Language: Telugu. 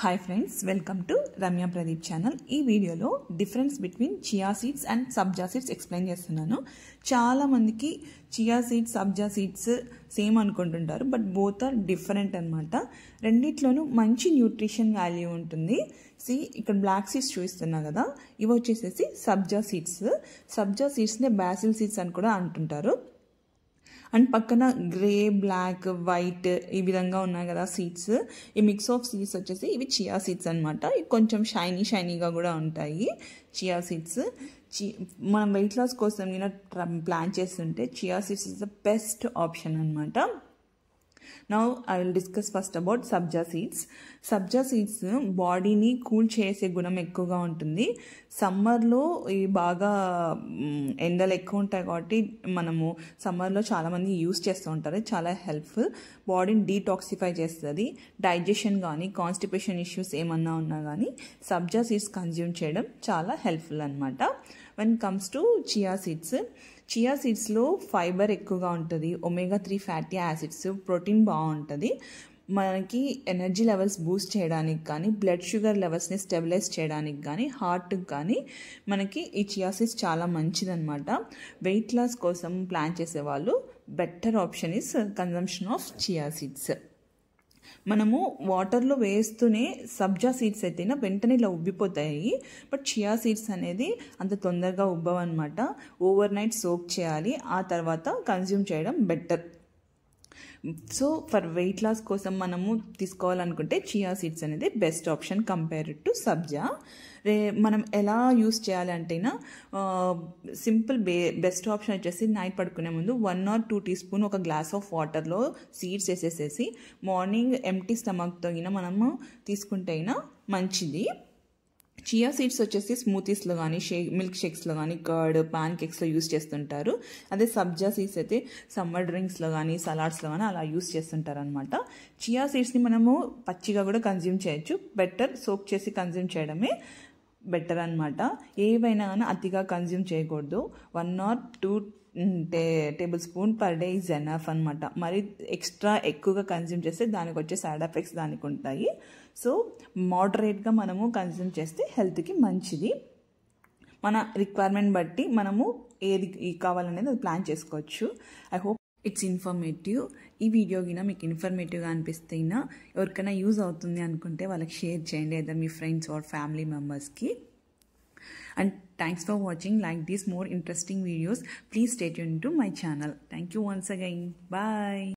Hi friends, welcome to Ramya Pradeep channel. ఈ వీడియోలో difference between chia seeds and sabja seeds explain చేస్తున్నాను. చాలా మందికి chia seeds sabja seeds same అనుకుంటుంటారు, బట్ బోత్ ఆర్ డిఫరెంట్ అన్నమాట. రెండిట్లోనూ మంచి న్యూట్రిషన్ వాల్యూ ఉంటుంది. ఇక్కడ బ్లాక్ సీడ్స్ చూపిస్తున్నా కదా, ఇవి వచ్చేసేసి సబ్జా సీడ్స్. సబ్జా సీడ్స్నే బాసిల్ సీడ్స్ అని కూడా అంటుంటారు. అండ్ పక్కన గ్రే, బ్లాక్, వైట్ ఈ విధంగా ఉన్నాయి కదా సీడ్స్. ఈ మిక్స్ ఆఫ్ సీడ్స్ వచ్చేసి ఇవి చియా సీడ్స్ అనమాట. ఇవి కొంచెం షైనీగా కూడా ఉంటాయి చియా సీడ్స్. మనం వెయిట్ లాస్ కోసం ప్లాన్ చేస్తుంటే chia seeds is the best option అనమాట. Now I will discuss first about sabja seeds. Sabja seeds బాడీని కూల్ చేసే గుణం ఎక్కువగా ఉంటుంది. సమ్మర్లో ఇవి బాగా ఎండలు ఎక్కువ ఉంటాయి కాబట్టి మనము సమ్మర్లో చాలామంది యూస్ చేస్తూ ఉంటారు. చాలా హెల్ప్ఫుల్, బాడీని డీటాక్సిఫై చేస్తుంది. డైజెషన్ కానీ కాన్స్టిపేషన్ ఇష్యూస్ ఏమన్నా ఉన్నా కానీ సబ్జా సీడ్స్ కన్జ్యూమ్ చేయడం చాలా హెల్ప్ఫుల్ అనమాట. When comes to chia seeds, chia సీడ్స్లో ఫైబర్ ఎక్కువగా ఉంటుంది, ఒమేగా 3 ఫ్యాటీ యాసిడ్స్, ప్రోటీన్ బాగుంటుంది. మనకి ఎనర్జీ లెవెల్స్ బూస్ట్ చేయడానికి కానీ, బ్లడ్ షుగర్ లెవెల్స్ని స్టెబిలైజ్ చేయడానికి కానీ, హార్ట్కి కానీ మనకి ఈ చియా సీడ్స్ చాలా మంచిదన్నమాట. వెయిట్ లాస్ కోసం ప్లాన్ చేసేవాళ్ళు better option is consumption of chia seeds. మనము వాటర్లో వేస్తూనే సబ్జా సీడ్స్ అయితే వెంటనే ఇలా ఉబ్బిపోతాయి, బట్ చియా సీడ్స్ అనేది అంత తొందరగా ఉబ్బవన్నమాట. ఓవర్ నైట్ సోక్ చేయాలి, ఆ తర్వాత కన్జ్యూమ్ చేయడం better. So for weight loss కోసం మనము తీసుకోవాలనుకుంటే చియా సీడ్స్ అనేది best option compared to sabja. మనం ఎలా యూస్ చేయాలంటేనా సింపుల్ బెస్ట్ ఆప్షన్ వచ్చేసి నైట్ పడుకునే ముందు 1 or 2 teaspoon ఒక గ్లాస్ ఆఫ్ వాటర్లో సీడ్స్ వేసేసేసి మార్నింగ్ ఎంప్టీ స్టమక్తో మనము తీసుకుంటే మంచిది. చియా సీడ్స్ వచ్చేసి స్మూతీస్లో కానీ, మిల్క్ షేక్స్లో కానీ, కర్డ్, పాన్ కేక్స్లో యూస్ చేస్తుంటారు. అదే సబ్జా సీడ్స్ అయితే సమ్మర్ డ్రింక్స్లో కానీ, సలాడ్స్లో కానీ అలా యూస్ చేస్తుంటారు అనమాట. చియా సీడ్స్ని మనము పచ్చిగా కూడా కన్జ్యూమ్ చేయొచ్చు, బెటర్ సోక్ చేసి కన్జ్యూమ్ చేయడమే బెటర్ అనమాట. ఏవైనా కానీ అతిగా కన్జ్యూమ్ చేయకూడదు. 1 or 2 tablespoons per day is enough అనమాట. మరి ఎక్స్ట్రా ఎక్కువగా కన్జ్యూమ్ చేస్తే దానికి వచ్చే సైడ్ ఎఫెక్ట్స్ దానికి ఉంటాయి. సో మోడరేట్గా మనము కన్జ్యూమ్ చేస్తే హెల్త్కి మంచిది. మన రిక్వైర్మెంట్ బట్టి మనము ఏది కావాలనేది అది ప్లాన్ చేసుకోవచ్చు. I hope it's informative. ఈ వీడియో మీకు ఇన్ఫర్మేటివ్గా అనిపిస్తే ఎవరికైనా యూజ్ అవుతుంది అనుకుంటే వాళ్ళకి షేర్ చేయండి, either మీ ఫ్రెండ్స్ ఆర్ ఫ్యామిలీ మెంబర్స్కి. And thanks for watching. Like these more interesting videos, please stay tuned to my channel. Thank you once again. Bye.